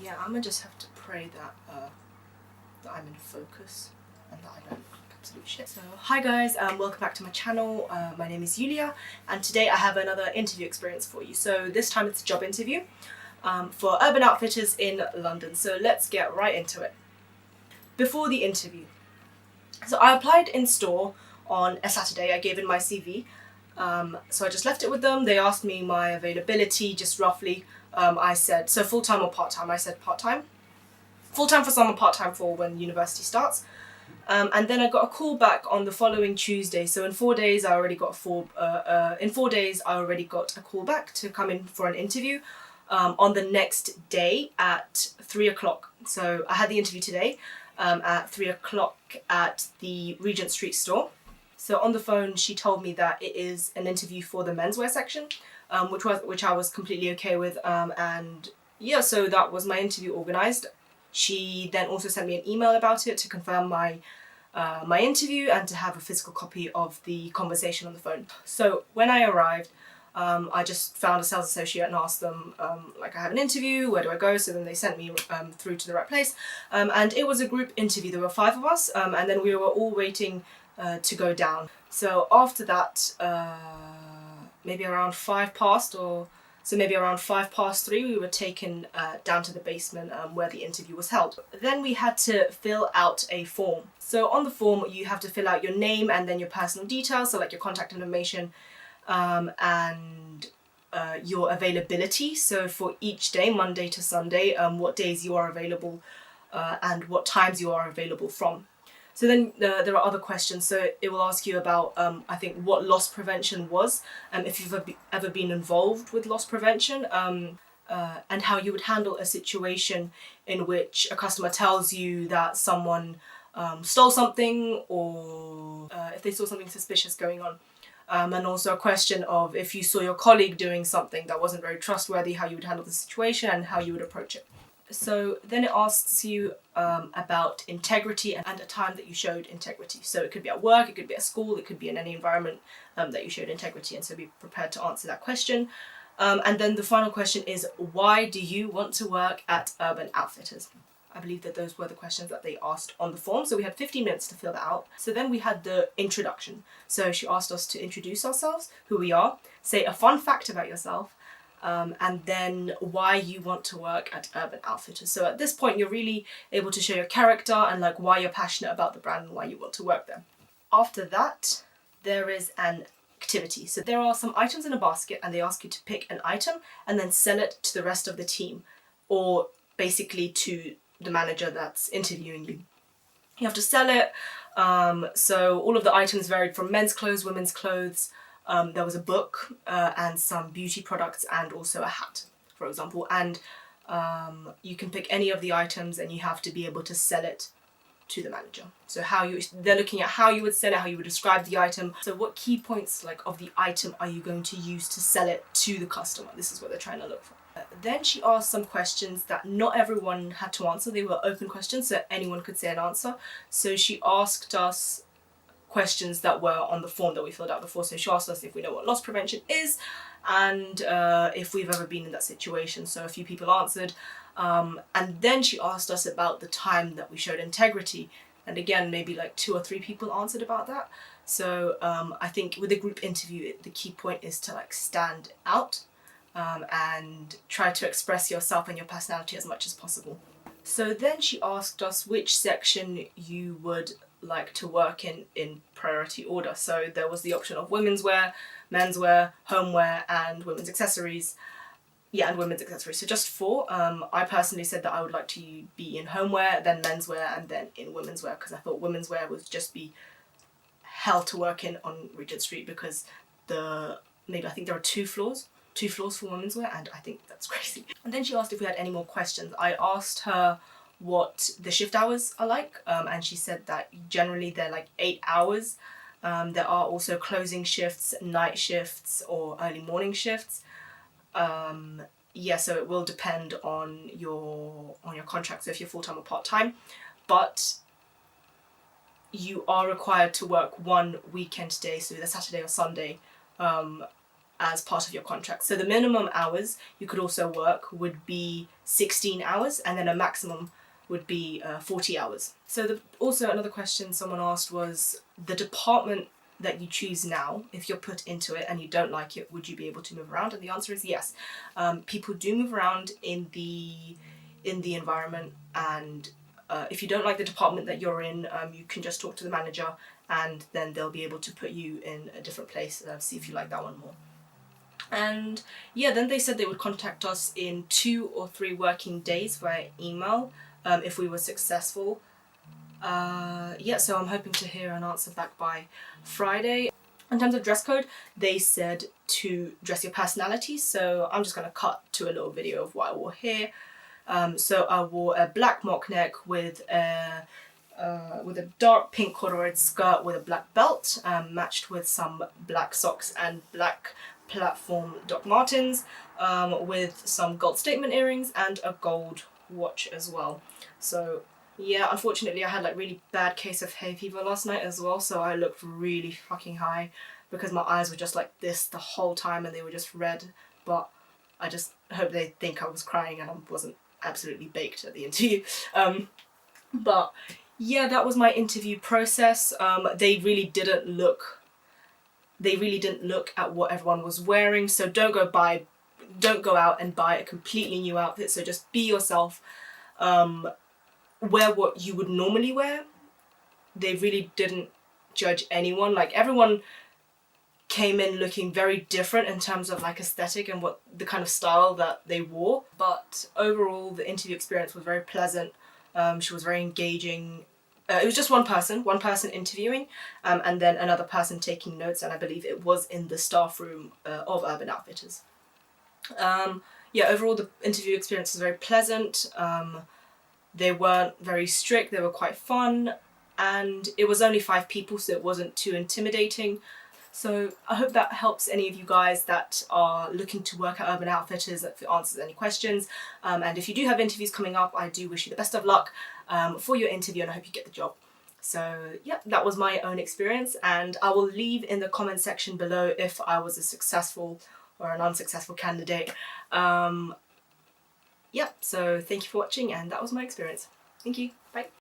Yeah, I'm gonna just have to pray that I'm in focus and that I don't look like absolute shit. So, hi guys, welcome back to my channel. My name is Yulia, and today I have another interview experience for you. So this time it's a job interview for Urban Outfitters in London. So let's get right into it. Before the interview, so I applied in store on a Saturday. I gave in my CV. So I just left it with them. They asked me my availability, just roughly. I said, so full-time or part-time? I said part-time. Full-time for summer, part-time for when university starts. And then I got a call back on the following Tuesday. So in 4 days, I already got a call back to come in for an interview on the next day at 3 o'clock. So I had the interview today at 3 o'clock at the Regent Street store. So on the phone, she told me that it is an interview for the menswear section, which I was completely okay with. And yeah, so that was my interview organised. She then also sent me an email about it to confirm my interview and to have a physical copy of the conversation on the phone. So when I arrived, I just found a sales associate and asked them, like, I have an interview, where do I go? So then they sent me through to the right place. And it was a group interview. There were 5 of us, and then we were all waiting to go down. So after that, maybe around 3, we were taken down to the basement where the interview was held. Then we had to fill out a form. So on the form, you have to fill out your name and then your personal details, so like your contact information and your availability. So for each day, Monday to Sunday, what days you are available and what times you are available from. So then there are other questions. So it will ask you about, I think, what loss prevention was, if you've ever been involved with loss prevention, and how you would handle a situation in which a customer tells you that someone stole something, or if they saw something suspicious going on. And also a question of if you saw your colleague doing something that wasn't very trustworthy, how you would handle the situation and how you would approach it. So then it asks you about integrity and a time that you showed integrity. So it could be at work, it could be at school, it could be in any environment that you showed integrity, and so be prepared to answer that question. And then the final question is, why do you want to work at Urban Outfitters? I believe that those were the questions that they asked on the form. So we had 15 minutes to fill that out. So then we had the introduction. So she asked us to introduce ourselves, who we are, say a fun fact about yourself, and then why you want to work at Urban Outfitters. So at this point, you're really able to show your character and like why you're passionate about the brand and why you want to work there. After that, there is an activity. So there are some items in a basket and they ask you to pick an item and then sell it to the rest of the team, or basically to the manager that's interviewing you. You have to sell it. So all of the items varied from men's clothes, women's clothes. There was a book and some beauty products and also a hat, for example. And you can pick any of the items and you have to be able to sell it to the manager. So they're looking at how you would sell it, how you would describe the item. So what key points of the item are you going to use to sell it to the customer? This is what they're trying to look for. Then she asked some questions that not everyone had to answer. They were open questions, so anyone could say an answer. So she asked us questions that were on the form that we filled out before. So she asked us if we know what loss prevention is and if we've ever been in that situation. So a few people answered. And then she asked us about the time that we showed integrity. And again, maybe like 2 or 3 people answered about that. So I think with a group interview, the key point is to stand out and try to express yourself and your personality as much as possible. So then she asked us which section you would like to work in priority order. So there was the option of women's wear, menswear, homeware, and women's accessories. Yeah, and women's accessories. So just 4. I personally said that I would like to be in homeware, then menswear, and then in women's wear, because I thought women's wear would just be hell to work in on Regent Street, because I think there are 2 floors for women's wear, and I think that's crazy. And then she asked if we had any more questions. I asked her what the shift hours are like, and she said that generally they're 8 hours. There are also closing shifts, night shifts, or early morning shifts. So it will depend on your contract, so if you're full-time or part-time, but you are required to work 1 weekend day, so either Saturday or Sunday, as part of your contract. So the minimum hours you could also work would be 16 hours, and then a maximum would be 40 hours. So also another question someone asked was, the department that you choose now, if you're put into it and you don't like it, would you be able to move around? And the answer is yes. People do move around in the environment, and if you don't like the department that you're in, you can just talk to the manager, and then they'll be able to put you in a different place, see if you like that one more. And yeah, then they said they would contact us in 2 or 3 working days via email if we were successful. Yeah, so I'm hoping to hear an answer back by Friday. In terms of dress code, they said to dress your personality, so I'm just going to cut to a little video of what I wore here. So I wore a black mock neck with a dark pink corduroy skirt with a black belt, matched with some black socks and black platform Doc Martens, with some gold statement earrings and a gold watch as well. So yeah, unfortunately I had like really bad case of hay fever last night as well, so I looked really fucking high because my eyes were just like this the whole time and they were just red, but I just hope they think I was crying and I wasn't absolutely baked at the interview. But yeah, that was my interview process. They really didn't look at what everyone was wearing, so don't go out and buy a completely new outfit. So just be yourself. Wear what you would normally wear. They really didn't judge anyone. Like, everyone came in looking very different in terms of like aesthetic and what the kind of style that they wore. But overall, the interview experience was very pleasant. She was very engaging. It was just one person interviewing, and then another person taking notes, and I believe it was in the staff room of Urban Outfitters. Yeah, overall the interview experience was very pleasant. They weren't very strict, they were quite fun, and it was only 5 people, so it wasn't too intimidating. So I hope that helps any of you guys that are looking to work at Urban Outfitters, if it answers any questions. And if you do have interviews coming up, I do wish you the best of luck for your interview, and I hope you get the job. So yeah, that was my own experience, and I will leave in the comment section below if I was a successful or an unsuccessful candidate. Yeah, so thank you for watching, and that was my experience. Thank you, bye.